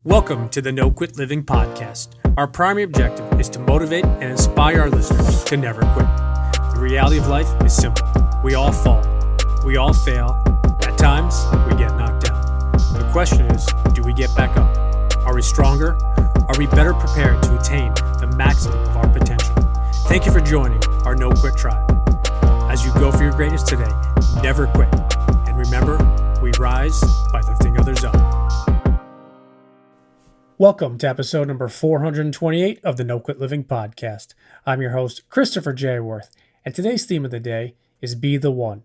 Welcome to the No Quit Living podcast. Our primary objective is to motivate and inspire our listeners to never quit. The reality of life is simple. We all fall. We all fail. At times, we get knocked down. The question is, do we get back up? Are we stronger? Are we better prepared to attain the maximum of our potential? Thank you for joining our No Quit tribe. As you go for your greatness today, never quit. And remember, we rise by lifting others up. Welcome to episode number 428 of the No Quit Living podcast. I'm your host, Christopher J. Worth, and today's theme of the day is Be the One.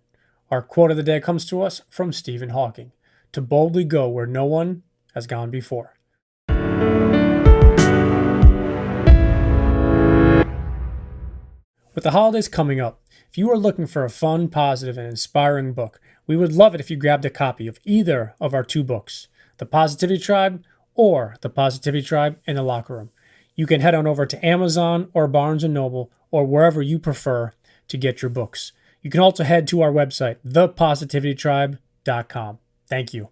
Our quote of the day comes to us from Stephen Hawking, to boldly go where no one has gone before. With the holidays coming up, if you are looking for a fun, positive, and inspiring book, we would love it if you grabbed a copy of either of our two books, The Positivity Tribe or The Positivity Tribe in the Locker Room. You can head on over to Amazon or Barnes & Noble or wherever you prefer to get your books. You can also head to our website, thepositivitytribe.com. Thank you.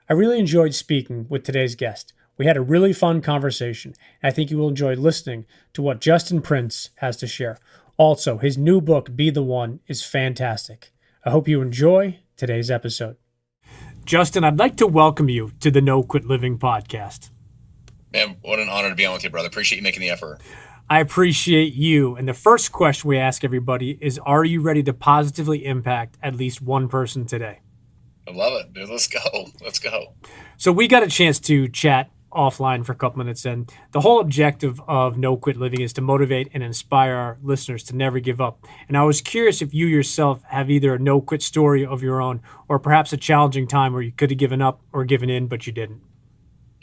I really enjoyed speaking with today's guest. We had a really fun conversation, and I think you will enjoy listening to what Justin Prince has to share. Also, his new book, Be the One, is fantastic. I hope you enjoy today's episode. Justin, I'd like to welcome you to the No Quit Living podcast. Man, what an honor to be on with you, brother. Appreciate you making the effort. I appreciate you. And the first question we ask everybody is, are you ready to positively impact at least one person today? I love it, dude. Let's go. Let's go. So we got a chance to chat offline for a couple minutes, and the whole objective of No Quit Living is to motivate and inspire our listeners to never give up. And I was curious if you yourself have either a no quit story of your own or perhaps a challenging time where you could have given up or given in, but you didn't.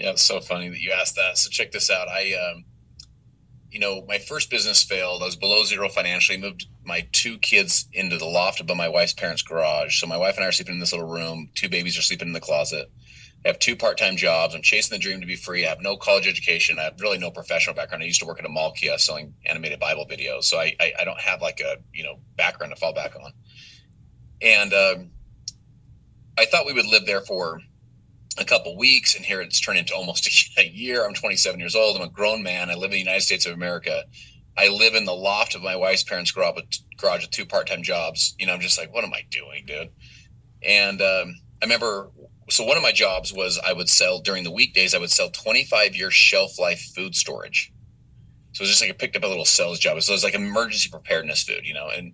Yeah, it's so funny that you asked that. So check this out. My first business failed. I was below zero financially, moved my two kids into the loft above my wife's parents' garage. So my wife and I are sleeping in this little room. Two babies are sleeping in the closet. I have two part-time jobs. I'm chasing the dream to be free. I have no college education. I have really no professional background. I used to work at a mall kiosk selling animated Bible videos. So I don't have like a, background to fall back on. And I thought we would live there for a couple weeks, and here it's turned into almost a year. I'm 27 years old. I'm a grown man. I live in the United States of America. I live in the loft of my wife's parents' garage with two part-time jobs. I'm just like, what am I doing, dude? And I remember, so one of my jobs was during the weekdays, I would sell 25-year shelf life food storage. So it was just like I picked up a little sales job. So it was like emergency preparedness food, and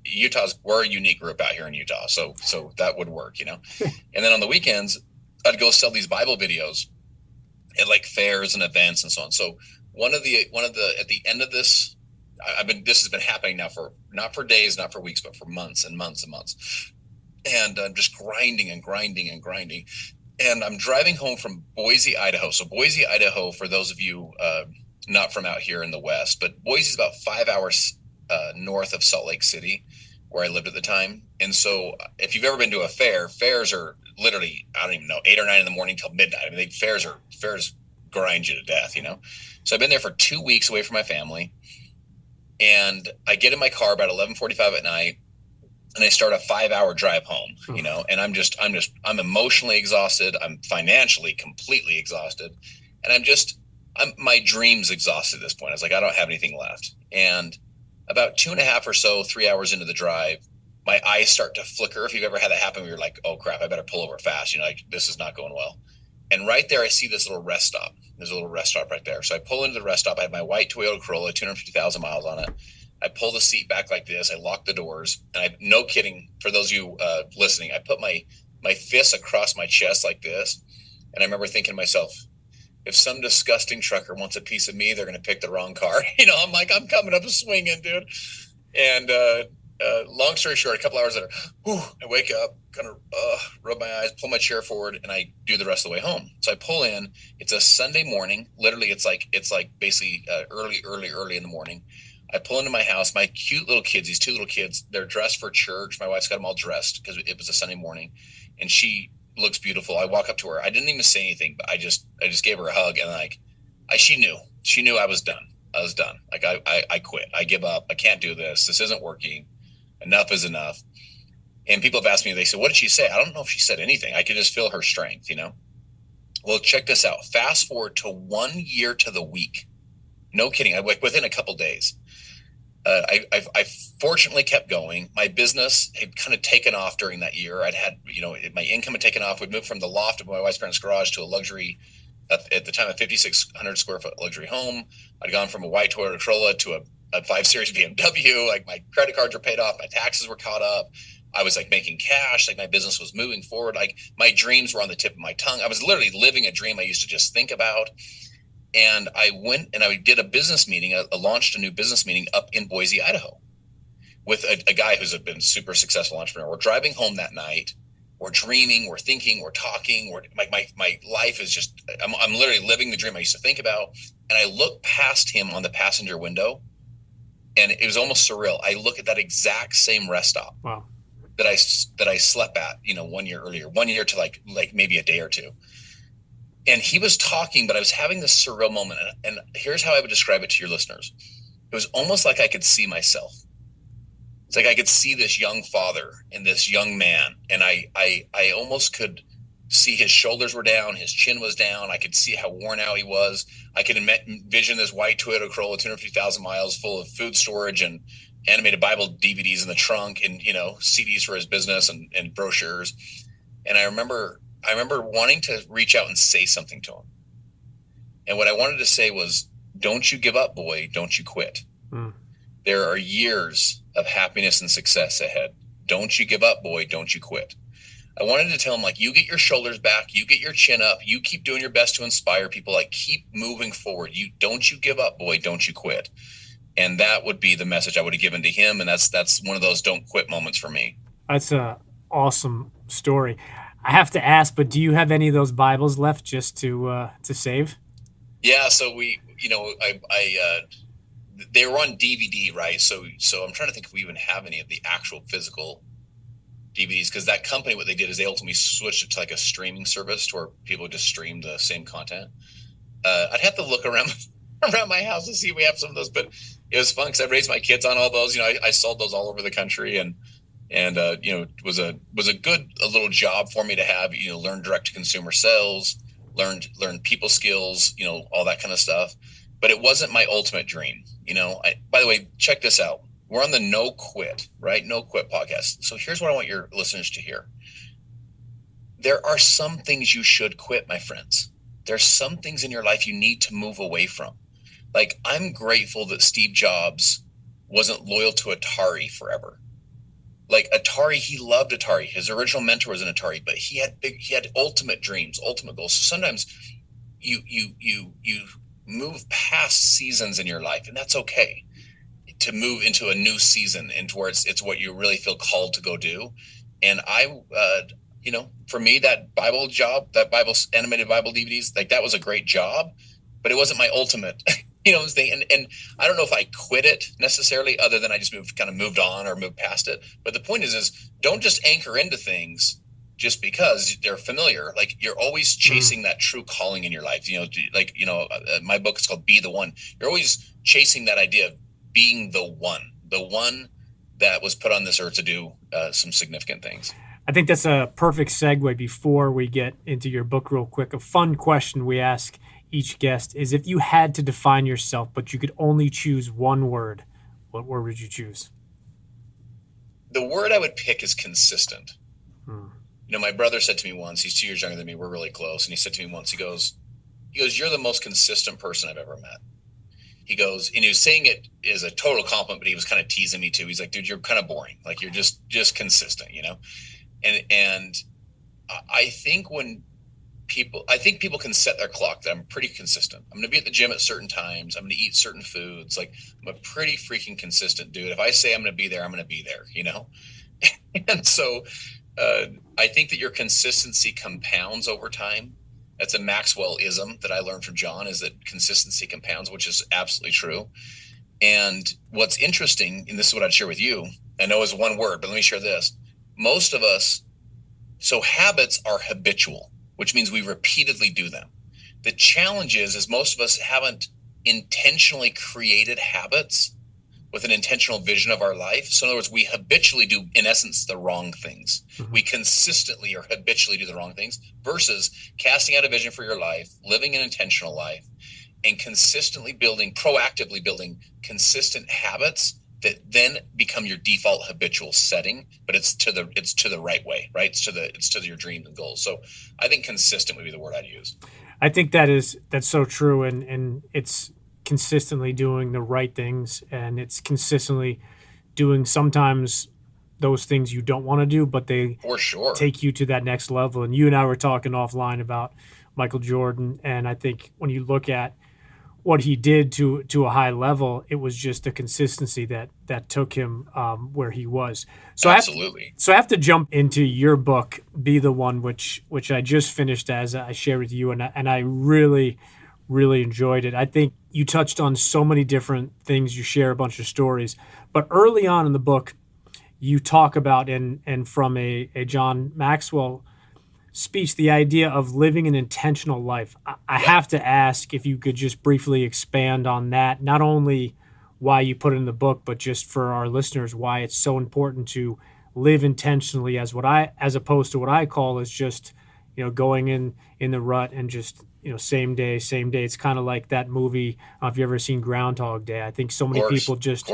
we're a unique group out here in Utah. So that would work, And then on the weekends, I'd go sell these Bible videos at like fairs and events and so on. So at the end of this, this has been happening now for, not for days, not for weeks, but for months and months and months. And I'm just grinding and grinding and grinding. And I'm driving home from Boise, Idaho. So Boise, Idaho, for those of you not from out here in the West, but Boise is about 5 hours north of Salt Lake City, where I lived at the time. And so if you've ever been to a fair, fairs are literally, I don't even know, 8 or 9 in the morning till midnight. I mean, fairs grind you to death, So I've been there for 2 weeks away from my family. And I get in my car about 11:45 at night, and I start a 5-hour drive home, and I'm emotionally exhausted. I'm financially completely exhausted. And my dream's exhausted at this point. I was like, I don't have anything left. And about 2.5 or so, 3 hours into the drive, my eyes start to flicker. If you've ever had that happen, where you're like, oh crap, I better pull over fast. This is not going well. And right there, I see this little rest stop. There's a little rest stop right there. So I pull into the rest stop. I have my white Toyota Corolla, 250,000 miles on it. I pull the seat back like this. I lock the doors, and no kidding, for those of you listening, I put my fists across my chest like this. And I remember thinking to myself, if some disgusting trucker wants a piece of me, they're going to pick the wrong car. I'm coming up swinging, dude. And long story short, a couple hours later, I wake up, kind of rub my eyes, pull my chair forward, and I do the rest of the way home. So I pull in. It's a Sunday morning. Literally, it's like basically early in the morning. I pull into my house. My cute little kids, these two little kids, they're dressed for church. My wife's got them all dressed because it was a Sunday morning, and she looks beautiful. I walk up to her. I didn't even say anything, but I just gave her a hug, and she knew I was done. I was done. Like I quit. I give up. I can't do this. This isn't working. Enough is enough. And people have asked me, they say, what did she say? I don't know if she said anything. I could just feel her strength, Well, check this out. Fast forward to 1 year to the week. No kidding. Within a couple days. I fortunately kept going. My business had kind of taken off during that year. I'd had, my income had taken off. We'd moved from the loft of my wife's parents' garage to a luxury, at the time, a 5,600 square foot luxury home. I'd gone from a white Toyota Corolla to a 5 Series BMW. Like, my credit cards were paid off. My taxes were caught up. I was like making cash. Like, my business was moving forward. Like, my dreams were on the tip of my tongue. I was literally living a dream I used to just think about. And I went and I did a business meeting. I launched a new business meeting up in Boise, Idaho, with a guy who's been a super successful entrepreneur. We're driving home that night. We're dreaming. We're thinking. We're talking. My life is just. I'm literally living the dream I used to think about. And I look past him on the passenger window, and it was almost surreal. I look at that exact same rest stop. Wow. That I slept at, 1 year earlier. 1 year to like maybe a day or two. And he was talking, but I was having this surreal moment. And here's how I would describe it to your listeners. It was almost like I could see myself. It's like I could see this young father and this young man. And I almost could see his shoulders were down. His chin was down. I could see how worn out he was. I could envision this white Toyota Corolla, 250,000 miles, full of food storage and animated Bible DVDs in the trunk, and, CDs for his business and brochures. And I remember wanting to reach out and say something to him. And what I wanted to say was, don't you give up, boy. Don't you quit. There are years of happiness and success ahead. Don't you give up, boy. Don't you quit. I wanted to tell him, like, you get your shoulders back. You get your chin up. You keep doing your best to inspire people. Like, keep moving forward. Don't you give up, boy. Don't you quit. And that would be the message I would have given to him. And that's one of those don't quit moments for me. That's a awesome story. I have to ask, but do you have any of those Bibles left just to save? Yeah. So they were on DVD, right? So I'm trying to think if we even have any of the actual physical DVDs, because that company, what they did is they ultimately switched it to like a streaming service to where people just stream the same content. I'd have to look around my house to see if we have some of those, but it was fun because I raised my kids on all those. I sold those all over the country, and it was a good little job for me to have. Learn direct to consumer sales, learn people skills, all that kind of stuff. But it wasn't my ultimate dream. By the way, check this out. We're on the No Quit, right? No Quit podcast. So here's what I want your listeners to hear. There are some things you should quit, my friends. There's some things in your life you need to move away from. Like, I'm grateful that Steve Jobs wasn't loyal to Atari forever. Like, Atari, he loved Atari. His original mentor was an Atari, but he had ultimate dreams, ultimate goals. So sometimes you move past seasons in your life, and that's okay. To move into a new season, into where it's what you really feel called to go do. And for me, that Bible job, that animated Bible DVDs, like, that was a great job, but it wasn't my ultimate, thing. And I don't know if I quit it necessarily, other than I just moved on or moved past it. But the point is don't just anchor into things just because they're familiar. Like, you're always chasing that true calling in your life. My book is called Be the One. You're always chasing that idea of being the one that was put on this earth to do some significant things. I think that's a perfect segue before we get into your book real quick. A fun question we ask each guest is, if you had to define yourself, but you could only choose one word, what word would you choose? The word I would pick is consistent. My brother said to me once, he's 2 years younger than me, we're really close. And he said to me once, he goes, you're the most consistent person I've ever met. He goes, and he was saying it as a total compliment, but he was kind of teasing me too. He's like, dude, you're kind of boring. Like, you're just consistent, And I think people can set their clock that I'm pretty consistent. I'm going to be at the gym at certain times. I'm going to eat certain foods. Like, I'm a pretty freaking consistent dude. If I say I'm going to be there, I'm going to be there, And so I think that your consistency compounds over time. That's a Maxwell-ism that I learned from John, is that consistency compounds, which is absolutely true. And what's interesting, and this is what I'd share with you, I know is one word, but let me share this. Most of us, so habits are habitual, which means we repeatedly do them. The challenge is most of us haven't intentionally created habits with an intentional vision of our life. So in other words, we habitually do, in essence, the wrong things. We consistently or habitually do the wrong things versus casting out a vision for your life, living an intentional life, and consistently proactively building consistent habits that then become your default habitual setting, but it's to the right way, right? It's to your dreams and goals. So I think consistent would be the word I'd use. I think that's so true, and it's consistently doing the right things, and it's consistently doing sometimes those things you don't want to do, but they for sure take you to that next level. And you and I were talking offline about Michael Jordan, and I think when you look at what he did to a high level, it was just the consistency that took him where he was. So absolutely. I have to jump into your book, Be the One, which I just finished, as I shared with you, and I really, really enjoyed it. I think you touched on so many different things. You share a bunch of stories, but early on in the book, you talk about, and from a John Maxwell speech, the idea of living an intentional life. I have to ask if you could just briefly expand on that, not only why you put it in the book, but just for our listeners, why it's so important to live intentionally as opposed to what I call is just, going in the rut and just, same day. It's kind of like that movie. If you've ever seen Groundhog Day, I think so many people just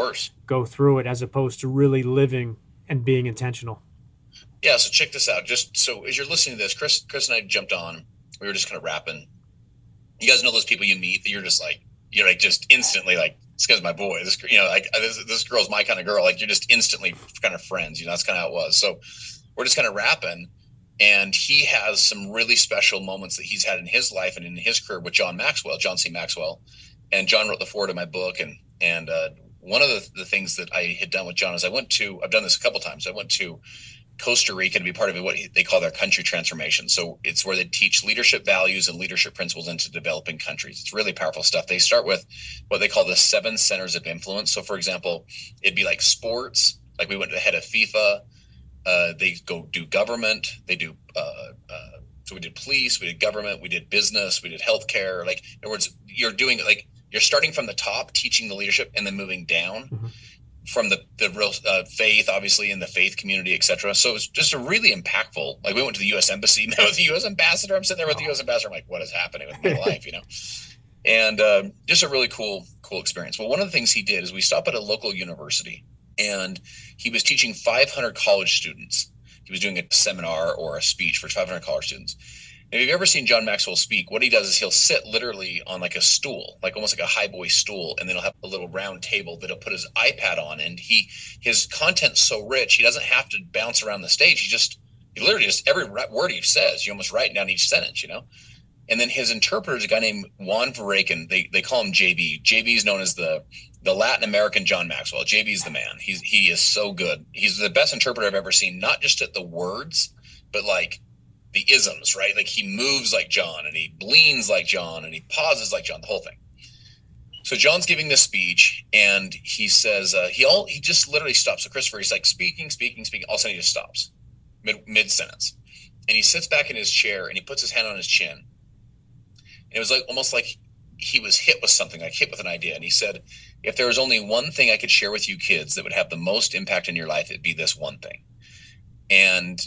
go through it as opposed to really living and being intentional. Yeah, so check this out. Just so as you're listening to this, Chris and I jumped on. We were just kind of rapping. You guys know those people you meet that you're just instantly like, this guy's my boy. This girl's my kind of girl. Like, you're just instantly kind of friends. That's kind of how it was. So we're just kind of rapping, and he has some really special moments that he's had in his life and in his career with John C. Maxwell, and John wrote the foreword of my book. And one of the things that I had done with John is I've done this a couple times. I went to Costa Rica to be part of what they call their country transformation. So it's where they teach leadership values and leadership principles into developing countries. It's really powerful stuff. They start with what they call the 7 centers of influence. So for example, it'd be like sports, like we went to the head of FIFA. They go do government. They do, so we did police, we did government, we did business, we did healthcare. Like, in other words, you're starting from the top, teaching the leadership, and then moving down. From the real faith, obviously, in the faith community, et cetera. So it's just a really impactful, like we went to the U.S. Embassy, met with the U.S. ambassador. I'm sitting there with the U.S. ambassador. I'm like, what is happening with my life, And just a really cool experience. Well, one of the things he did is we stopped at a local university, and he was teaching 500 college students. He was doing a seminar or a speech for 500 college students. And if you've ever seen John Maxwell speak, what he does is he'll sit literally on like a stool, like almost like a high boy stool, and then he'll have a little round table that he'll put his iPad on, and his content's so rich he doesn't have to bounce around the stage. He literally just every word he says, you almost write down each sentence, And then his interpreter is a guy named Juan Verreken. They call him JB. JB is known as the Latin American John Maxwell. JB is the man. He is so good. He's the best interpreter I've ever seen, not just at the words, but like the isms, right? Like, he moves like John, and he leans like John, and he pauses like John, the whole thing. So John's giving this speech, and he says, he just literally stops. So Christopher, he's like speaking. All of a sudden he just stops mid sentence, and he sits back in his chair, and he puts his hand on his chin. And it was like almost like he was hit with something, like hit with an idea. And he said, if there was only one thing I could share with you kids that would have the most impact in your life, it'd be this one thing. And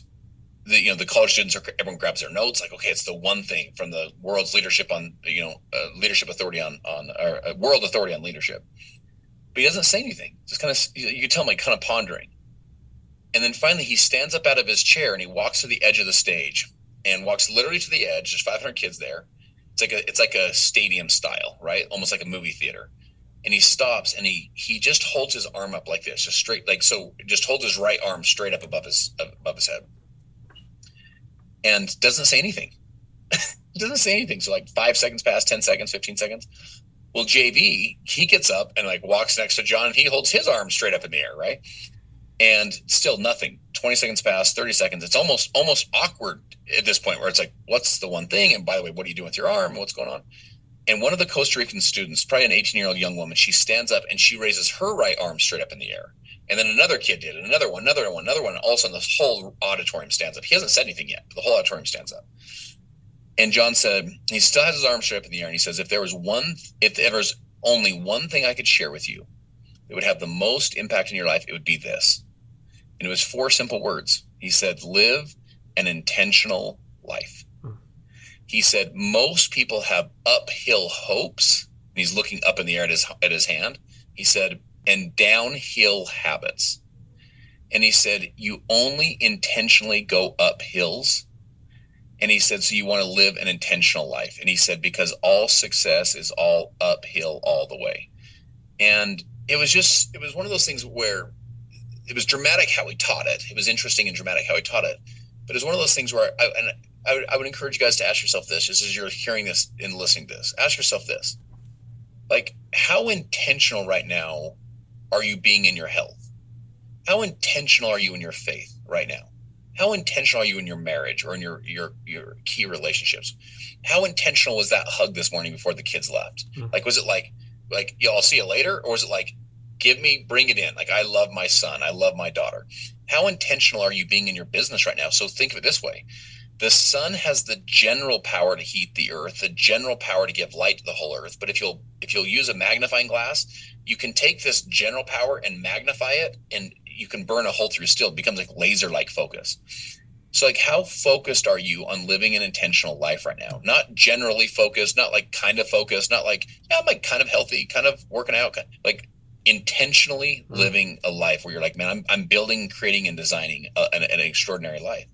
the college students everyone grabs their notes, like, okay, it's the one thing from the world's leadership on, leadership authority on world authority on leadership. But he doesn't say anything. Just kind of, you can tell him like kind of pondering. And then finally he stands up out of his chair, and he walks to the edge of the stage, and walks literally to the edge. There's 500 kids there. It's like a stadium style, right? Almost like a movie theater. And he stops, and he just holds his arm up like this, just straight, like, so just holds his right arm straight up above his head. And doesn't say anything. So like 5 seconds pass, 10 seconds, 15 seconds. Well, JV, he gets up and like walks next to John, and he holds his arm straight up in the air, right? And still nothing. 20 seconds pass, 30 seconds. It's almost awkward at this point, where it's like, what's the one thing? And by the way, what are you doing with your arm? What's going on? And one of the Costa Rican students, probably an 18-year-old young woman, she stands up and she raises her right arm straight up in the air. And then another kid did, and another one. And all of a sudden, the whole auditorium stands up. He hasn't said anything yet, but the whole auditorium stands up. And John said, he still has his arm straight up in the air, and he says, if there was only one thing I could share with you that would have the most impact in your life, it would be this. And it was 4 simple words. He said, live an intentional life. He said, most people have uphill hopes. And he's looking up in the air at his hand. He said, and downhill habits. And he said, you only intentionally go up hills. And he said, so you want to live an intentional life. And he said, because all success is all uphill all the way. And it was one of those things where it was dramatic how he taught it. It was interesting and dramatic how he taught it. But it was one of those things where I would encourage you guys to ask yourself this, just as you're hearing this and listening to this. Ask yourself this. Like, how intentional right now are you being in your health? How intentional are you in your faith right now? How intentional are you in your marriage or in your key relationships? How intentional was that hug this morning before the kids left? Like, was it like, yo, I'll see you later? Or was it like, bring it in. Like, I love my son. I love my daughter. How intentional are you being in your business right now? So think of it this way. The sun has the general power to heat the earth, the general power to give light to the whole earth. But if you'll use a magnifying glass, you can take this general power and magnify it, and you can burn a hole through steel. It becomes like laser-like focus. So like, how focused are you on living an intentional life right now? Not generally focused, not like kind of focused, not like, yeah, I'm like kind of healthy, kind of working out, like intentionally living a life where you're like, man, I'm building, creating, and designing an extraordinary life.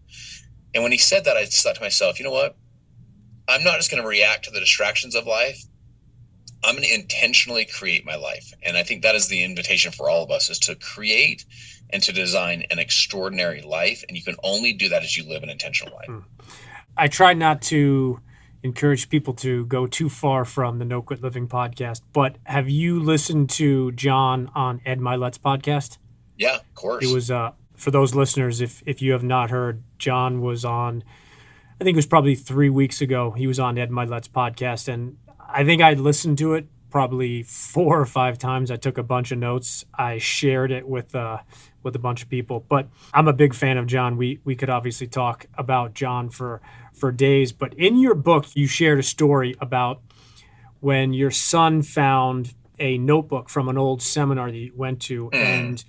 And when he said that, I just thought to myself, you know what? I'm not just going to react to the distractions of life. I'm going to intentionally create my life. And I think that is the invitation for all of us, is to create and to design an extraordinary life. And you can only do that as you live an intentional life. I try not to encourage people to go too far from the No Quit Living podcast, but have you listened to John on Ed Mylett's podcast? Yeah, of course. It was, for those listeners, if you have not heard, John was on, I think it was probably 3 weeks ago, he was on Ed Mylett's podcast, and I think I listened to it probably 4 or 5 times. I took a bunch of notes. I shared it with a bunch of people, but I'm a big fan of John. We could obviously talk about John for days, but in your book, you shared a story about when your son found a notebook from an old seminar that you went to, and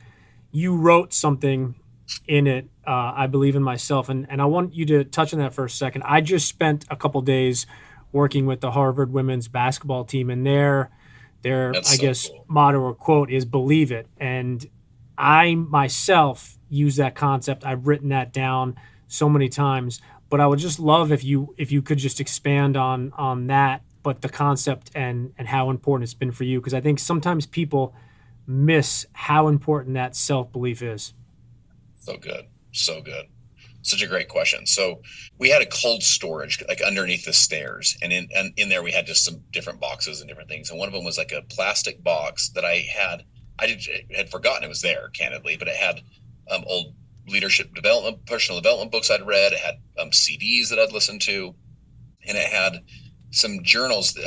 you wrote something in it, I believe in myself. And I want you to touch on that for a second. I just spent a couple days working with the Harvard women's basketball team, and their cool motto or quote is believe it. And I myself use that concept. I've written that down so many times, but I would just love if you could just expand on that, but the concept and how important it's been for you. Because I think sometimes people miss how important that self-belief is. So good. Such a great question. So we had a cold storage like underneath the stairs, and in there we had just some different boxes and different things. And one of them was like a plastic box that I had forgotten it was there, candidly, but it had old leadership development, personal development books I'd read. It had CDs that I'd listened to, and it had some journals.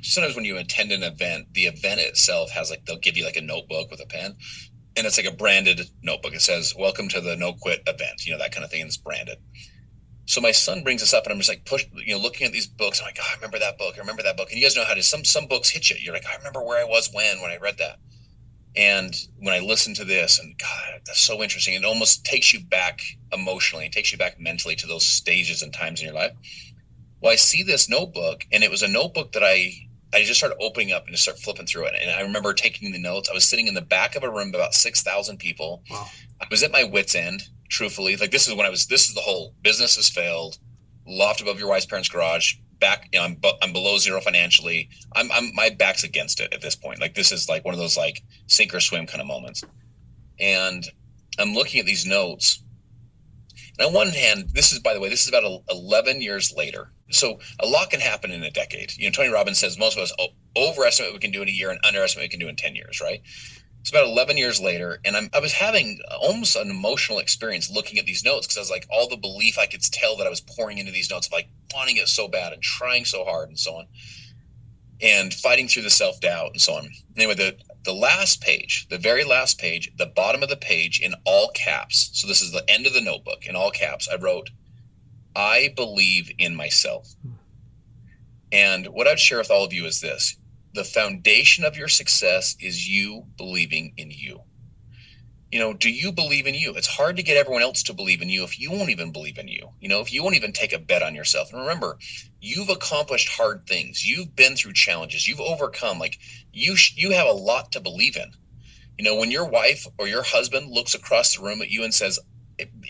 Sometimes when you attend an event, the event itself has they'll give you like a notebook with a pen. And it's like a branded notebook. It says, welcome to the No Quit event, that kind of thing. And it's branded. So my son brings this up, and I'm just like looking at these books. I'm like, I remember that book. And you guys know how to, some books hit you. You're like, I remember where I was when I read that. And when I listen to this, and God, that's so interesting. It almost takes you back emotionally, it takes you back mentally to those stages and times in your life. Well, I see this notebook, and it was a notebook that I just started opening up and just start flipping through it. And I remember taking the notes. I was sitting in the back of a room, about 6,000 people. Wow. I was at my wit's end, truthfully. Like, this is the whole business has failed, loft above your wife's parents' garage, back, I'm below zero financially. My back's against it at this point. Like, this is like one of those like sink or swim kind of moments. And I'm looking at these notes. And on one hand, this is about 11 years later. So a lot can happen in a decade. Tony Robbins says most of us overestimate what we can do in a year and underestimate what we can do in 10 years, right? It's about 11 years later, and I was having almost an emotional experience looking at these notes, because I was like, all the belief I could tell that I was pouring into these notes, of like wanting it so bad and trying so hard and so on, and fighting through the self-doubt and so on. Anyway, the last page, the very last page, the bottom of the page in all caps, so this is the end of the notebook, in all caps, I wrote, I believe in myself. And what I'd share with all of you is this. the foundation of your success is you believing in you. Do you believe in you? It's hard to get everyone else to believe in you if you won't even believe in you. If you won't even take a bet on yourself. And remember, you've accomplished hard things. You've been through challenges. You've overcome. Like you have a lot to believe in. When your wife or your husband looks across the room at you and says,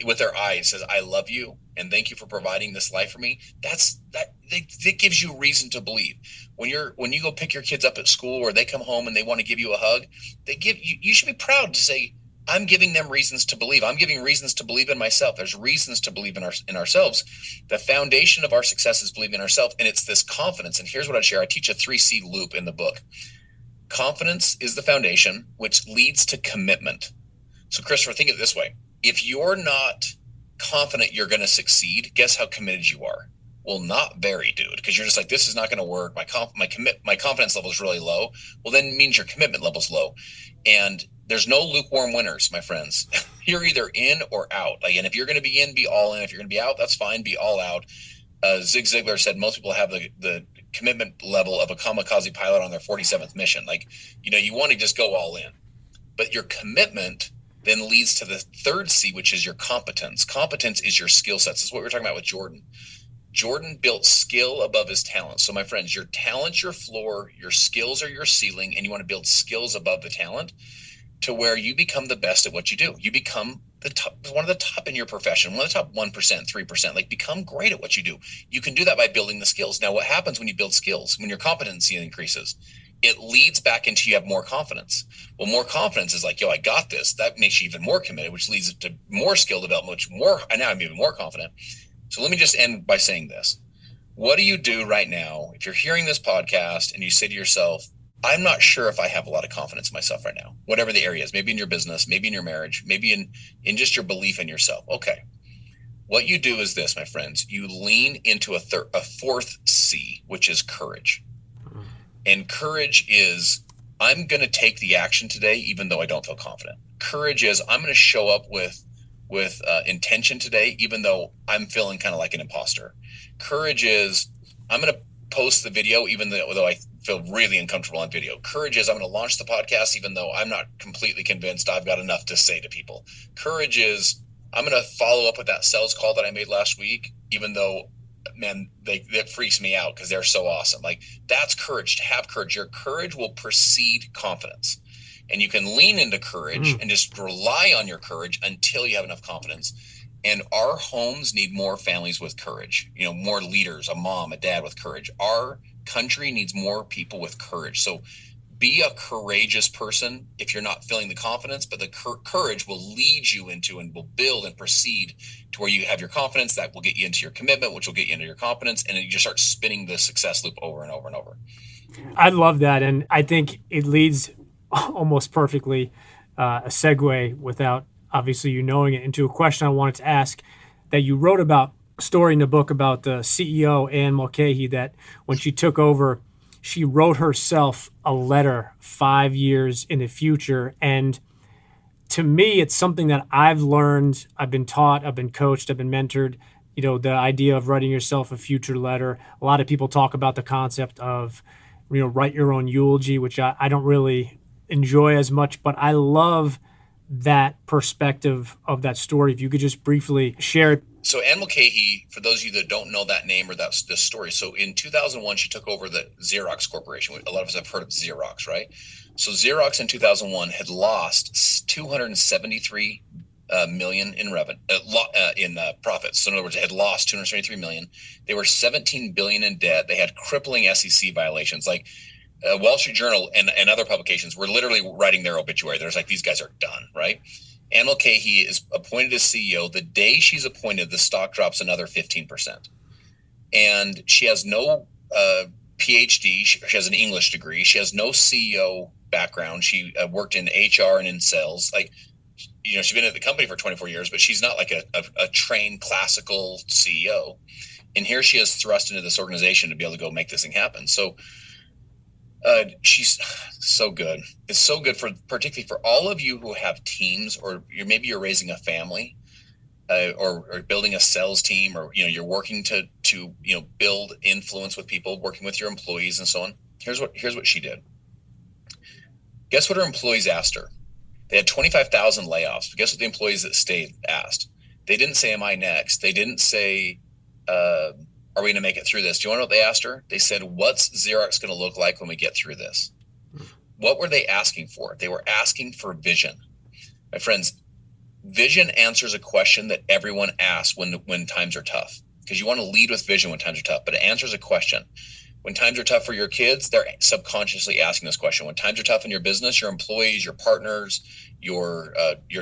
with their eyes, says, "I love you and thank you for providing this life for me," that gives you reason to believe. When you go pick your kids up at school or they come home and they want to give you a hug, you should be proud to say, "I'm giving them reasons to believe. I'm giving reasons to believe in myself." There's reasons to believe in ourselves. The foundation of our success is believing in ourselves, and it's this confidence. And here's what I'd share. I teach a 3C loop in the book. Confidence is the foundation, which leads to commitment. So, Christopher, think of it this way. If you're not confident you're going to succeed, guess how committed you are? Well, not very, dude, because you're just like, this is not going to work. My confidence level is really low. Well, then it means your commitment level is low. And there's no lukewarm winners, my friends. You're either in or out. And if you're going to be in, be all in. If you're going to be out, that's fine. Be all out. Zig Ziglar said most people have the commitment level of a kamikaze pilot on their 47th mission. You want to just go all in. But your commitment then leads to the third C, which is your competence. Competence is your skill sets. This is what we were talking about with Jordan. Jordan built skill above his talent. So my friends, your talent's your floor, your skills are your ceiling, and you want to build skills above the talent to where you become the best at what you do. You become one of the top in your profession, one of the top 1%, 3%, become great at what you do. You can do that by building the skills. Now, what happens when you build skills, when your competency increases? It leads back into you have more confidence. Well, more confidence is like, I got this. That makes you even more committed, which leads to more skill development, which and now I'm even more confident. So let me just end by saying this. What do you do right now if you're hearing this podcast and you say to yourself, I'm not sure if I have a lot of confidence in myself right now, whatever the area is, maybe in your business, maybe in your marriage, maybe in just your belief in yourself. Okay. What you do is this, my friends, you lean into a fourth C, which is courage. And courage is, I'm going to take the action today, even though I don't feel confident. Courage is, I'm going to show up with intention today, even though I'm feeling kind of like an imposter. Courage is, I'm going to post the video, even though I feel really uncomfortable on video. Courage is, I'm going to launch the podcast, even though I'm not completely convinced I've got enough to say to people. Courage is, I'm going to follow up with that sales call that I made last week, even though, man, that freaks me out because they're so awesome. That's courage. To have courage. Your courage will precede confidence. And you can lean into courage and just rely on your courage until you have enough confidence. And our homes need more families with courage, more leaders, a mom, a dad with courage. Our country needs more people with courage. So be a courageous person if you're not feeling the confidence, but the courage will lead you into and will build and proceed to where you have your confidence. That will get you into your commitment, which will get you into your confidence. And then you just start spinning the success loop over and over and over. I love that. And I think it leads almost perfectly a segue without obviously you knowing it into a question I wanted to ask that you wrote about a story in the book about the CEO, Anne Mulcahy, that when she took over, she wrote herself a letter 5 years in the future. And to me, it's something that I've learned, I've been taught, I've been coached, I've been mentored, the idea of writing yourself a future letter. A lot of people talk about the concept of, write your own eulogy, which I don't really enjoy as much, but I love that perspective of that story. If you could just briefly share it. So Anne Mulcahy, for those of you that don't know that name or this story, so in 2001, she took over the Xerox Corporation. A lot of us have heard of Xerox, right? So Xerox in 2001 had lost 273 million in revenue, in profits. So in other words, it had lost 273 million. They were 17 billion in debt. They had crippling SEC violations. Wall Street Journal and other publications were literally writing their obituary. There's these guys are done, right? Anne Mulcahy is appointed as CEO. The day she's appointed, the stock drops another 15%. And she has no PhD. She has an English degree. She has no CEO background. She worked in HR and in sales. She's been at the company for 24 years, but she's not a trained classical CEO. And here she is thrust into this organization to be able to go make this thing happen. So she's so good. It's so good particularly for all of you who have teams, or maybe you're raising a family, or building a sales team, or you're working to build influence with people, working with your employees and so on. Here's what she did. Guess what her employees asked her? They had 25,000 layoffs. But guess what the employees that stayed asked? They didn't say, am I next? They didn't say, are we going to make it through this? Do you want to know what they asked her? They said, what's Xerox going to look like when we get through this? What were they asking for? They were asking for vision. My friends, vision answers a question that everyone asks when times are tough, because you want to lead with vision when times are tough, but it answers a question. When times are tough for your kids, they're subconsciously asking this question. When times are tough in your business, your employees, your partners, your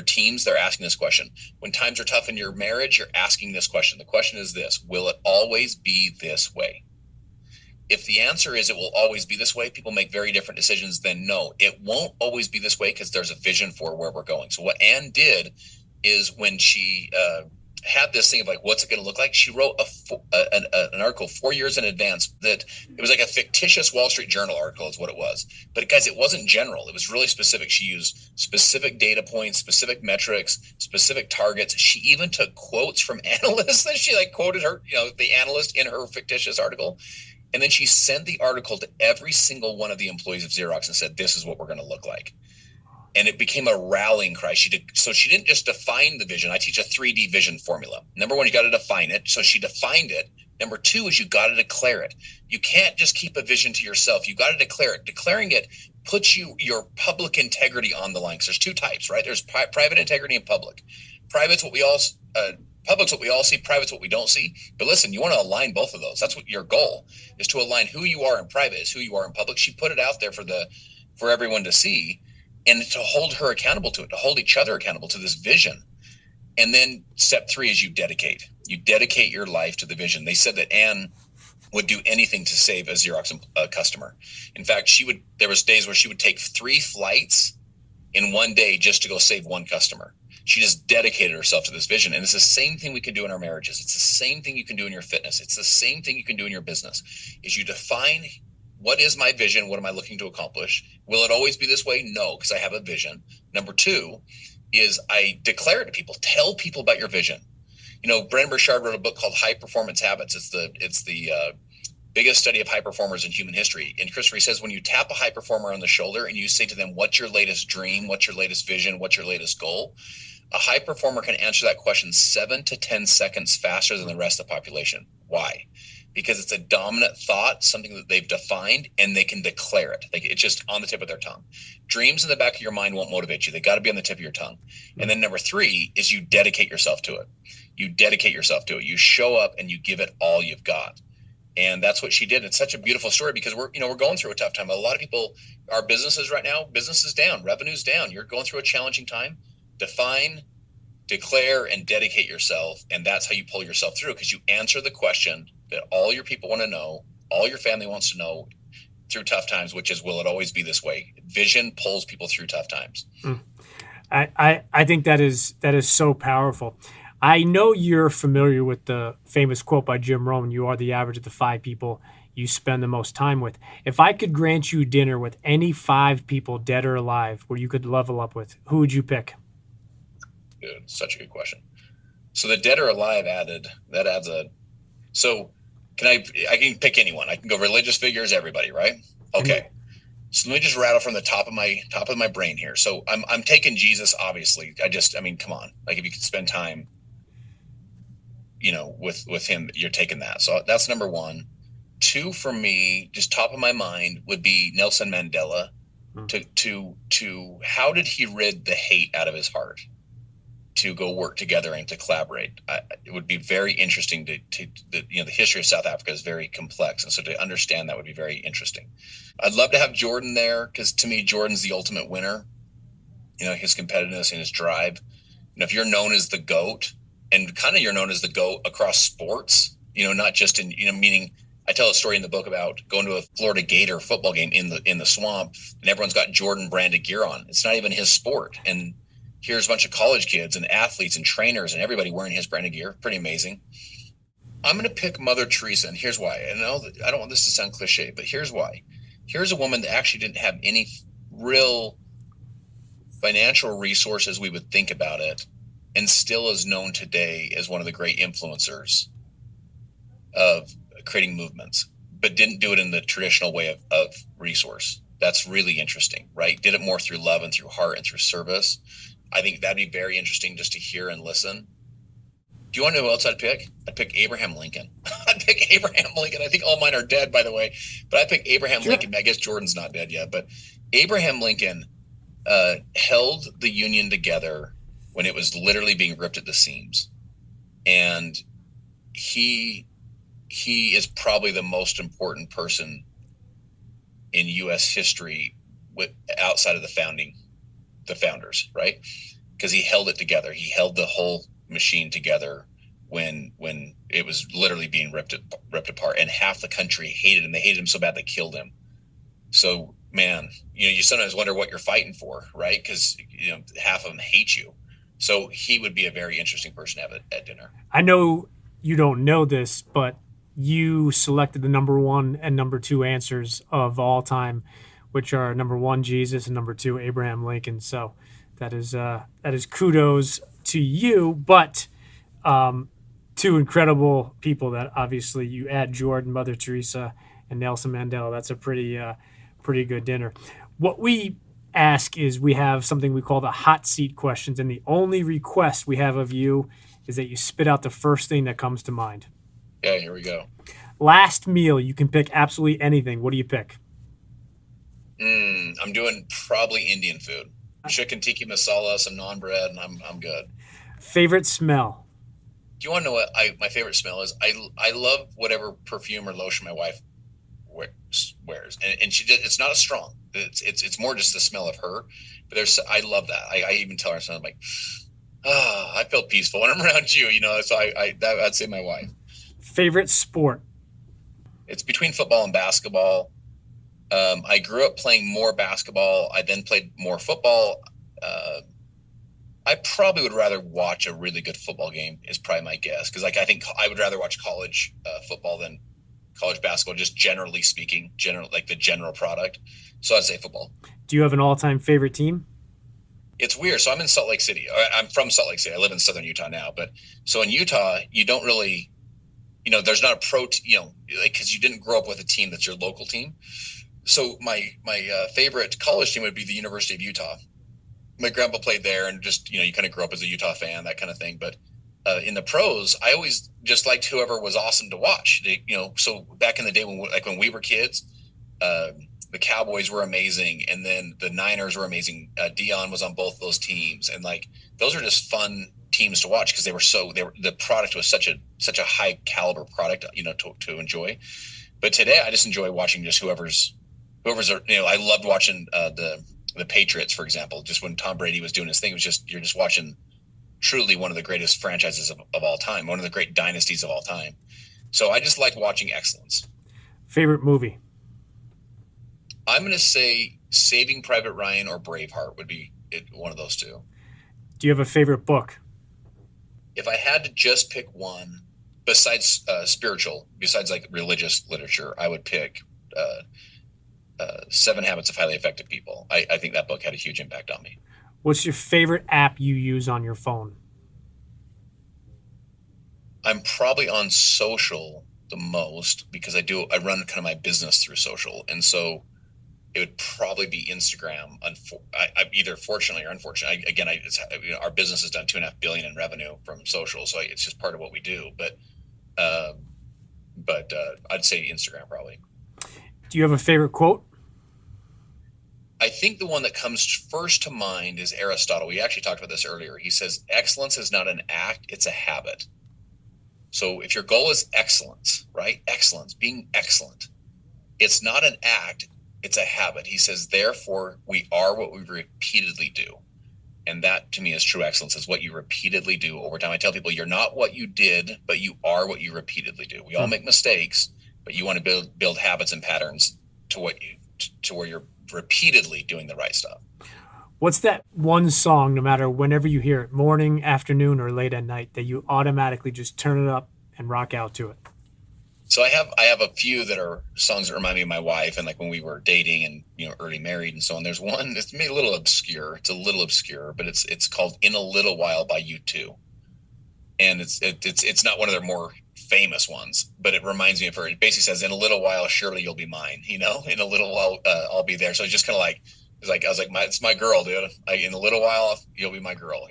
teams, they're asking this question. When times are tough in your marriage, you're asking this question. The question is this: will it always be this way? If the answer is it will always be this way, people make very different decisions than no, it won't always be this way, because there's a vision for where we're going. So what Ann did is, when she had this thing of like, what's it going to look like? She wrote an article 4 years in advance that it was like a fictitious Wall Street Journal article is what it was. But guys, it wasn't general. It was really specific. She used specific data points, specific metrics, specific targets. She even took quotes from analysts that she quoted her, the analyst in her fictitious article. And then she sent the article to every single one of the employees of Xerox and said, this is what we're going to look like. And it became a rallying cry. So she didn't just define the vision. I teach a 3D vision formula. Number one, you got to define it. So she defined it. Number two is you got to declare it. You can't just keep a vision to yourself. You got to declare it. Declaring it puts your public integrity on the line. Because there's two types, right? There's private integrity and public. Private's what we all Public's what we all see, private's what we don't see. But listen, you want to align both of those. That's what your goal is, to align who you are in private is who you are in public. She put it out there for everyone to see, and to hold her accountable to it, to hold each other accountable to this vision. And then step three is you dedicate. You dedicate your life to the vision. They said that Ann would do anything to save a Xerox customer. In fact, there was days where she would take 3 flights in one day just to go save one customer. She just dedicated herself to this vision. And it's the same thing we can do in our marriages. It's the same thing you can do in your fitness. It's the same thing you can do in your business, is you define, what is my vision? What am I looking to accomplish? Will it always be this way? No, because I have a vision. Number two is I declare it to people. Tell people about your vision. Brendon Burchard wrote a book called High Performance Habits. It's the biggest study of high performers in human history. And Christopher, he says, when you tap a high performer on the shoulder and you say to them, what's your latest dream? What's your latest vision? What's your latest goal? A high performer can answer that question 7 to 10 seconds faster than the rest of the population. Why? Because it's a dominant thought, something that they've defined, and they can declare it. It's just on the tip of their tongue. Dreams in the back of your mind won't motivate you. They got to be on the tip of your tongue. And then number three is you dedicate yourself to it. You dedicate yourself to it. You show up and you give it all you've got. And that's what she did. It's such a beautiful story, because we're going through a tough time. A lot of people, our businesses right now, business is down, revenue's down. You're going through a challenging time. Define, declare, and dedicate yourself. And that's how you pull yourself through, because you answer the question that all your people want to know, all your family wants to know through tough times, which is, will it always be this way? Vision pulls people through tough times. I think that is so powerful. I know you're familiar with the famous quote by Jim Rohn, you are the average of the 5 people you spend the most time with. If I could grant you dinner with any 5 people, dead or alive, where you could level up with, who would you pick? Dude, such a good question. So the dead or alive so I can pick anyone. I can go religious figures, everybody, right? Okay. So let me just rattle from the top of my brain here. So I'm taking Jesus, obviously. Come on. If you could spend time, with him, you're taking that. So that's number 1. 2 for me, just top of my mind, would be Nelson Mandela. To how did he rid the hate out of his heart to go work together and to collaborate? It would be very interesting the history of South Africa is very complex. And so to understand that would be very interesting. I'd love to have Jordan there, because to me, Jordan's the ultimate winner. His competitiveness and his drive. If you're known as the GOAT, and kind of you're known as the GOAT across sports, not just in, meaning, I tell a story in the book about going to a Florida Gator football game in the swamp, and everyone's got Jordan branded gear on. It's not even his sport. And here's a bunch of college kids and athletes and trainers and everybody wearing his branded gear. Pretty amazing. I'm going to pick Mother Teresa, and here's why. And I don't want this to sound cliche, but here's why. Here's a woman that actually didn't have any real financial resources we would think about it, and still is known today as one of the great influencers of creating movements. but didn't do it in the traditional way of resource. That's really interesting, right? Did it more through love and through heart and through service. I think that'd be very interesting just to hear and listen. Do you want to know who else I'd pick? I'd pick Abraham Lincoln. I'd pick Abraham Lincoln. I think all mine are dead, by the way, but I'd pick Abraham Lincoln. I guess Jordan's not dead yet, but Abraham Lincoln held the Union together when it was literally being ripped at the seams. And he is probably the most important person in U.S. history outside of the founders, right? Because he held it together. He held the whole machine together when it was literally being ripped apart, and half the country hated him. They hated him so bad they killed him. So, man, you sometimes wonder what you're fighting for, right? Because half of them hate you. So he would be a very interesting person to have at dinner. I know you don't know this, but you selected the number 1 and number 2 answers of all time, which are number 1, Jesus, and number 2, Abraham Lincoln. So that is kudos to you. But 2 incredible people that obviously you add Jordan, Mother Teresa, and Nelson Mandela. That's a pretty good dinner. What we ask is we have something we call the hot seat questions, and the only request we have of you is that you spit out the first thing that comes to mind. Yeah, here we go. Last meal, you can pick absolutely anything. What do you pick? I'm doing probably Indian food. Chicken tikka masala, some naan bread, and I'm good. Favorite smell? Do you want to know what my favorite smell is? I love whatever perfume or lotion my wife wears, and she did. It's not as strong. It's more just the smell of her. But I love that. I even tell her something like, I feel peaceful when I'm around you. So I'd say my wife. Favorite sport? It's between football and basketball. I grew up playing more basketball. I then played more football. I probably would rather watch a really good football game is probably my guess. Because I think I would rather watch college football than college basketball, just generally speaking, the general product. So I'd say football. Do you have an all-time favorite team? It's weird. So I'm in Salt Lake City. I'm from Salt Lake City. I live in southern Utah now. But so in Utah, you don't really, there's not a because you didn't grow up with a team that's your local team. So my favorite college team would be the University of Utah. My grandpa played there, and just, you kind of grew up as a Utah fan, that kind of thing. But in the pros, I always just liked whoever was awesome to watch. So back in the day when we were kids, the Cowboys were amazing, and then the Niners were amazing. Dion was on both those teams, and those are just fun teams to watch because the product was such a high caliber product, to enjoy. But today, I just enjoy watching just whoever's. I loved watching the Patriots, for example. Just when Tom Brady was doing his thing, you're just watching truly one of the greatest franchises of all time, one of the great dynasties of all time. So I just like watching excellence. Favorite movie? I'm going to say Saving Private Ryan or Braveheart would be one of those two. Do you have a favorite book? If I had to just pick one, besides spiritual, besides religious literature, I would pick 7 Habits of Highly Effective People. I think that book had a huge impact on me. What's your favorite app you use on your phone? I'm probably on social the most because I run kind of my business through social. And so it would probably be Instagram. Either fortunately or unfortunately, our business has done $2.5 billion in revenue from social. So it's just part of what we do. But I'd say Instagram probably. Do you have a favorite quote? I think the one that comes first to mind is Aristotle. We actually talked about this earlier. He says, excellence is not an act, it's a habit. So if your goal is excellence, right? Excellence, being excellent. It's not an act, it's a habit. He says, therefore, we are what we repeatedly do. And that, to me, is true excellence, is what you repeatedly do over time. I tell people, you're not what you did, but you are what you repeatedly do. We all make mistakes, but you want to build habits and patterns to where you're repeatedly doing the right stuff. What's that one song, no matter whenever you hear it, morning, afternoon, or late at night, that you automatically just turn it up and rock out to it? So I have a few that are songs that remind me of my wife and when we were dating and early married and so on. There's one that's maybe a little obscure. It's a little obscure, but it's called "In a Little While" by U2, and it's not one of their more famous ones, but it reminds me of her. It basically says, in a little while, surely you'll be mine, in a little while, I'll be there. So it's just kind of like, I was like, it's my girl, dude. In a little while, you'll be my girl,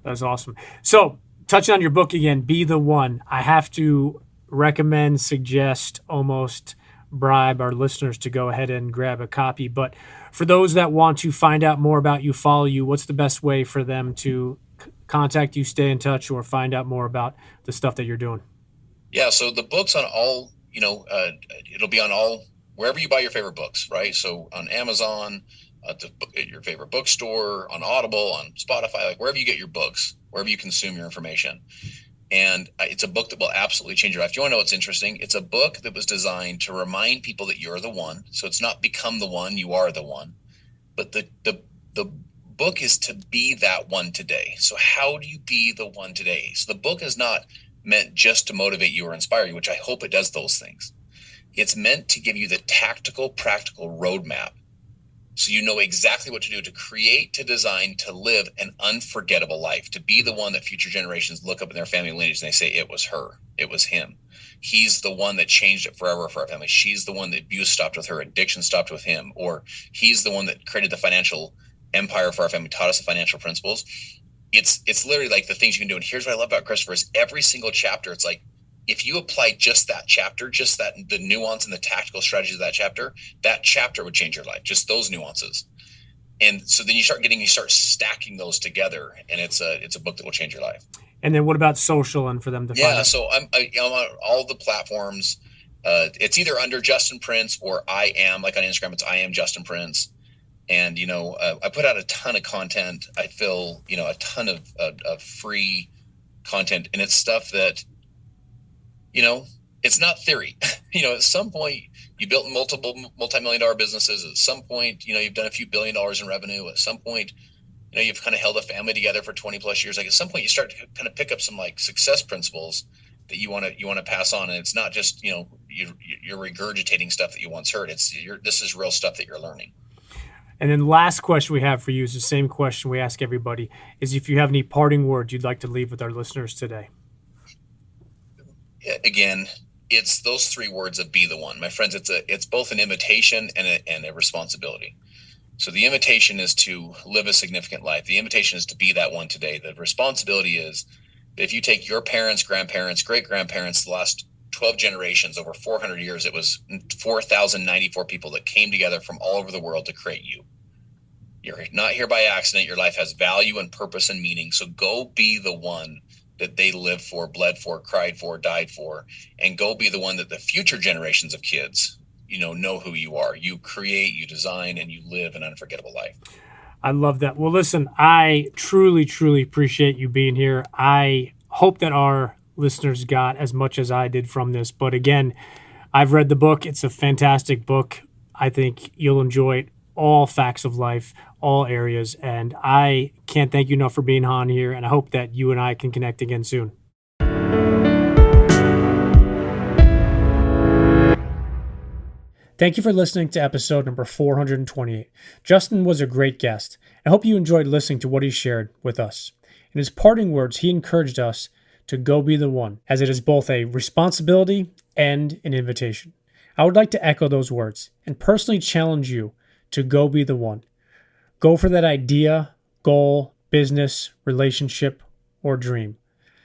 That's awesome. So touching on your book again, Be the One, I have to recommend, suggest, almost bribe our listeners to go ahead and grab a copy. But for those that want to find out more about you, follow you, what's the best way for them to contact you, stay in touch, or find out more about the stuff that you're doing? Yeah, so the book's on all, it'll be on all, wherever you buy your favorite books, right? So on Amazon, at your favorite bookstore, on Audible, on Spotify, like wherever you get your books, wherever you consume your information. And it's a book that will absolutely change your life. Do you want to know what's interesting? It's a book that was designed to remind people that you're the one. So it's not become the one, you are the one. But the book is to be that one today. So how do you be the one today? So the book is not meant just to motivate you or inspire you, which I hope it does those things. It's meant to give you the tactical, practical roadmap, so you know exactly what to do to create, to design, to live an unforgettable life, to be the one that future generations look up in their family lineage and they say, it was her, it was him. He's the one that changed it forever for our family. She's the one that abuse stopped with her, addiction stopped with him, or he's the one that created the financial empire for our family, taught us the financial principles. It's literally like the things you can do. And here's what I love about Christopher is every single chapter, it's like, if you apply just that chapter, just that, the nuance and the tactical strategies of that chapter would change your life, just those nuances. And so then you start stacking those together, and it's a book that will change your life. And then what about social and for them to find it? So I'm on all the platforms. It's either under Justin Prince or I am, like on Instagram, it's I am Justin Prince. And, I put out a ton of content. I fill, a ton of free content, and it's stuff that, it's not theory. At some point you built multiple multimillion-dollar businesses. At some point, you've done a few $1 billion in revenue. At some point, you've kind of held a family together for 20 plus years. Like at some point you start to kind of pick up some like success principles that you want to pass on. And it's not just, you're regurgitating stuff that you once heard. This is real stuff that you're learning. And then last question we have for you is the same question we ask everybody, is if you have any parting words you'd like to leave with our listeners today. Again, it's those three words of be the one. My friends, it's both an invitation and a responsibility. So the invitation is to live a significant life. The invitation is to be that one today. The responsibility is that if you take your parents, grandparents, great-grandparents, the last 12 generations, over 400 years, it was 4,094 people that came together from all over the world to create you. You're not here by accident. Your life has value and purpose and meaning. So go be the one that they lived for, bled for, cried for, died for, and go be the one that the future generations of kids, know who you are. You create, you design, and you live an unforgettable life. I love that. Well, listen, I truly, truly appreciate you being here. I hope that our listeners got as much as I did from this. But again, I've read the book. It's a fantastic book. I think you'll enjoy it. All facts of life, all areas. And I can't thank you enough for being on here. And I hope that you and I can connect again soon. Thank you for listening to episode number 428. Justin was a great guest. I hope you enjoyed listening to what he shared with us. In his parting words, he encouraged us to go be the one, as it is both a responsibility and an invitation. I would like to echo those words and personally challenge you to go be the one. Go for that idea, goal, business, relationship, or dream.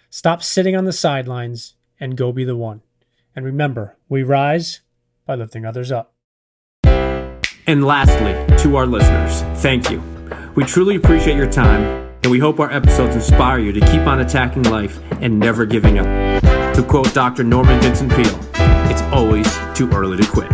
Stop sitting on the sidelines and go be the one. And remember, we rise by lifting others up. And lastly, to our listeners, thank you. We truly appreciate your time, and we hope our episodes inspire you to keep on attacking life and never giving up. To quote Dr. Norman Vincent Peale, it's always too early to quit.